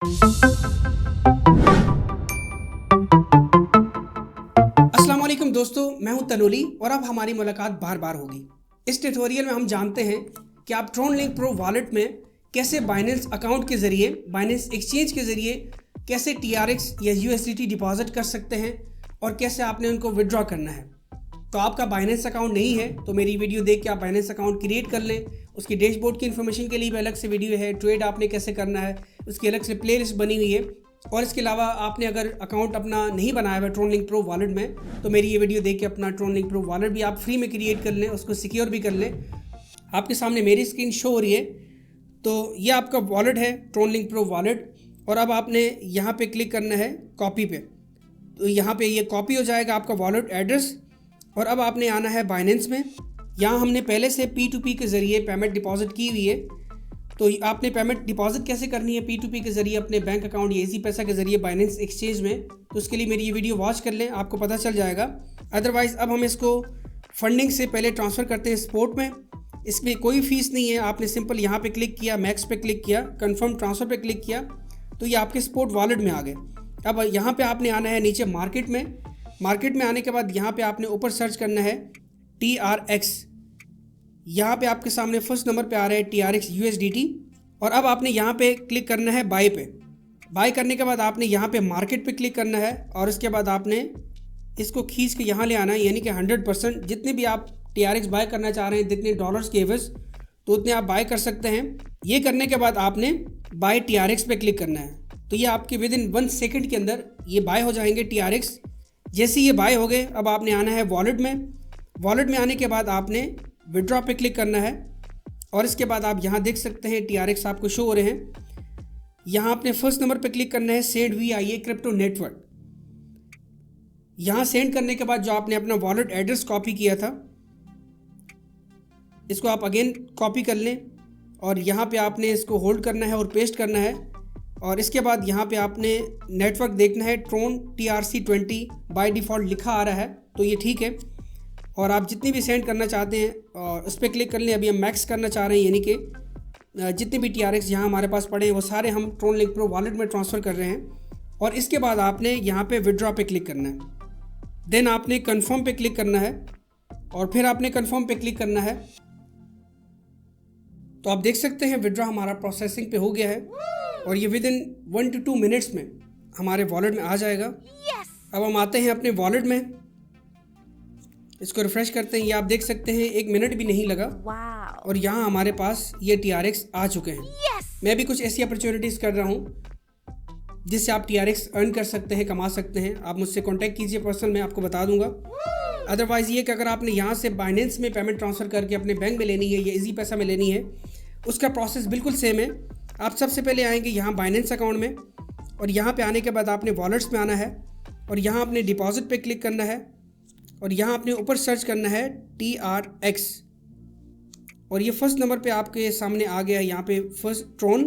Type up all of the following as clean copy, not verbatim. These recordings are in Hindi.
अस्सलाम वालेकुम दोस्तों, मैं हूं तनोली और अब हमारी मुलाकात बार बार होगी। इस ट्यूटोरियल में हम जानते हैं कि आप ट्रोनलिंक प्रो वॉलेट में कैसे बाइनेंस अकाउंट के ज़रिए, बाइनेंस एक्सचेंज के ज़रिए कैसे TRX या USDT डिपॉजिट कर सकते हैं और कैसे आपने उनको विड्रॉ करना है। तो आपका बाइनेंस अकाउंट नहीं है तो मेरी वीडियो देख के आप बाइनेंस अकाउंट क्रिएट कर लें। उसकी डैशबोर्ड की इन्फॉर्मेशन के लिए भी अलग से वीडियो है, ट्रेड आपने कैसे करना है उसकी अलग से प्लेलिस्ट बनी हुई है। और इसके अलावा आपने अगर अकाउंट अपना नहीं बनाया हुआ ट्रोनलिंक प्रो वॉलेट में तो मेरी ये वीडियो देख के अपना ट्रोनलिंक प्रो वॉलेट भी आप फ्री में क्रिएट कर लें, उसको सिक्योर भी कर लें। आपके सामने मेरी स्क्रीन शो हो रही है, तो ये आपका वॉलेट है ट्रोनलिंक प्रो वॉलेट। और अब आपने यहाँ पे क्लिक करना है कॉपी पे, तो यहाँ पे ये कॉपी हो जाएगा आपका वॉलेट एड्रेस। और अब आपने आना है बाइनेंस में। यहाँ हमने पहले से P2P के ज़रिए पेमेंट डिपॉजिट की हुई है, तो आपने पेमेंट डिपॉजिट कैसे करनी है P2P के ज़रिए अपने बैंक अकाउंट या इजी पैसा के ज़रिए बाइनेंस एक्सचेंज में, तो उसके लिए मेरी ये वीडियो वॉच कर लें, आपको पता चल जाएगा। अदरवाइज़ अब हम इसको फंडिंग से पहले ट्रांसफ़र करते हैं स्पॉट में। इसमें कोई फ़ीस नहीं है, आपने सिंपल यहाँ पे क्लिक किया, मैक्स पे क्लिक किया, कन्फर्म ट्रांसफ़र पे क्लिक किया, तो ये आपके स्पॉट वॉलेट में आ गए। अब यहाँ पर आपने आना है नीचे मार्केट में। मार्केट में आने के बाद यहाँ पे आपने ऊपर सर्च करना है TRX। यहाँ पे आपके सामने फर्स्ट नंबर पे आ रहा है TRX USDT। और अब आपने यहाँ पे क्लिक करना है बाय पे। बाय करने के बाद आपने यहाँ पे मार्केट पे क्लिक करना है और उसके बाद आपने इसको खींच के यहाँ ले आना है, यानी कि 100% जितने भी आप TRX बाय करना चाह रहे हैं, जितने डॉलर्स के एवज, तो उतने आप बाय कर सकते हैं। ये करने के बाद आपने बाय TRX पे क्लिक करना है, तो ये आपके विद इन 1 सेकेंड के अंदर ये बाय हो जाएंगे TRX। जैसे ये बाय हो गए अब आपने आना है वॉलेट में। वॉलेट में आने के बाद आपने विड्रॉ पे क्लिक करना है और इसके बाद आप यहाँ देख सकते हैं TRX आपको शो हो रहे हैं। यहाँ आपने फर्स्ट नंबर पे क्लिक करना है सेंड VIA क्रिप्टो नेटवर्क। यहाँ सेंड करने के बाद जो आपने अपना वॉलेट एड्रेस कॉपी किया था इसको आप अगेन कॉपी कर लें और यहाँ पे आपने इसको होल्ड करना है और पेस्ट करना है। और इसके बाद यहाँ पे आपने नेटवर्क देखना है, ट्रोन TRC20 बाय डिफ़ॉल्ट लिखा आ रहा है, तो ये ठीक है। और आप जितनी भी सेंड करना चाहते हैं और उस पर क्लिक कर लें। अभी हम मैक्स करना चाह रहे हैं, यानी कि जितने भी TRX यहाँ हमारे पास पड़े हैं वो सारे हम ट्रोनलिंक प्रो वॉलेट में ट्रांसफ़र कर रहे हैं। और इसके बाद आपने यहाँ पे विड्रॉ पे क्लिक करना है, देन आपने कन्फर्म पे क्लिक करना है और फिर आपने कन्फर्म पे क्लिक करना है। तो आप देख सकते हैं विड्रॉ हमारा प्रोसेसिंग पे हो गया है और ये विद इन 1 to 2 मिनट्स में हमारे वॉलेट में आ जाएगा। अब हम आते हैं अपने वॉलेट में, इसको रिफ्रेश करते हैं। ये आप देख सकते हैं 1 मिनट भी नहीं लगा और यहाँ हमारे पास ये TRX आ चुके हैं। मैं भी कुछ ऐसी अपॉर्चुनिटीज़ कर रहा हूँ जिससे आप TRX अर्न कर सकते हैं, कमा सकते हैं। आप मुझसे कॉन्टैक्ट कीजिए पर्सनल, मैं आपको बता दूंगा। अदरवाइज़ ये कि अगर आपने यहाँ से बाइनेंस में पेमेंट ट्रांसफ़र करके अपने बैंक में लेनी है या इजी पैसा में लेनी है, उसका प्रोसेस बिल्कुल सेम है। आप सबसे पहले आएंगे यहाँ बाइनेंस अकाउंट में और यहाँ पे आने के बाद आपने वॉलेट्स में आना है और यहाँ आपने डिपॉजिट पे क्लिक करना है और यहाँ आपने ऊपर सर्च करना है TRX। और ये फर्स्ट नंबर पे आपके सामने आ गया, यहाँ पे फर्स्ट ट्रोन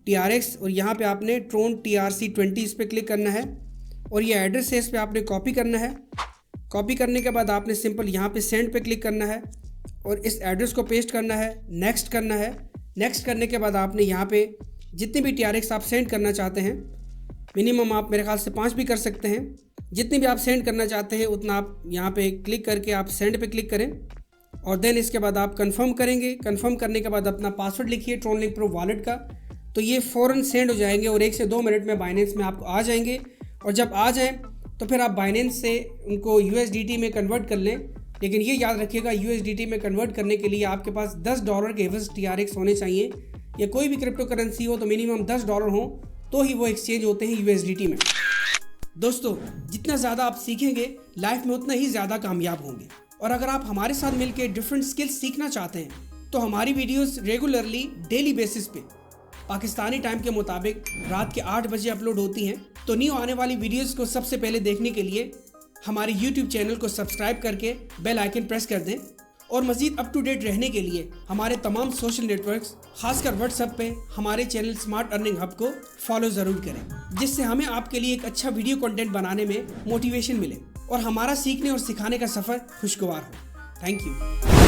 TRX और यहाँ पे आपने ट्रोन TRC20 इस पर क्लिक करना है और ये एड्रेस है, इस पर आपने कॉपी करना है। कॉपी करने के बाद आपने सिंपल यहाँ पे सेंड पे क्लिक करना है और इस एड्रेस को पेस्ट करना है, नेक्स्ट करना है। नेक्स्ट करने के बाद आपने यहाँ पे जितने भी TRX आप सेंड करना चाहते हैं, मिनिमम आप मेरे ख्याल से 5 भी कर सकते हैं, जितने भी आप सेंड करना चाहते हैं उतना आप यहाँ पे क्लिक करके आप सेंड पे क्लिक करें और देन इसके बाद आप कंफर्म करेंगे। कंफर्म करने के बाद अपना पासवर्ड लिखिए ट्रोनलिंक प्रो वॉलेट का, तो ये फ़ौरन सेंड हो जाएंगे और 1 से 2 मिनट में बाइनेंस में आपको आ जाएंगे। और जब आ जाएँ तो फिर आप बाइनेंस से उनको USDT में कन्वर्ट कर लें। लेकिन ये याद रखिएगा USDT में कन्वर्ट करने के लिए आपके पास $10 के एवज TRX होने चाहिए, या कोई भी क्रिप्टो करेंसी हो तो मिनिमम $10 हो तो ही वो एक्सचेंज होते हैं USDT में। दोस्तों, जितना ज़्यादा आप सीखेंगे लाइफ में उतना ही ज़्यादा कामयाब होंगे। और अगर आप हमारे साथ मिलकर डिफरेंट स्किल्स सीखना चाहते हैं तो हमारी वीडियोस रेगुलरली डेली बेसिस पे पाकिस्तानी टाइम के मुताबिक रात के 8 बजे अपलोड होती हैं। तो न्यू आने वाली वीडियोस को सबसे पहले देखने के लिए हमारे YouTube चैनल को सब्सक्राइब करके बेल आइकन प्रेस कर दें और मज़ीद अप टू डेट रहने के लिए हमारे तमाम सोशल नेटवर्क्स, खासकर व्हाट्सएप पे हमारे चैनल स्मार्ट अर्निंग हब को फॉलो ज़रूर करें, जिससे हमें आपके लिए एक अच्छा वीडियो कंटेंट बनाने में मोटिवेशन मिले और हमारा सीखने और सिखाने का सफ़र खुशगवार हो। Thank you.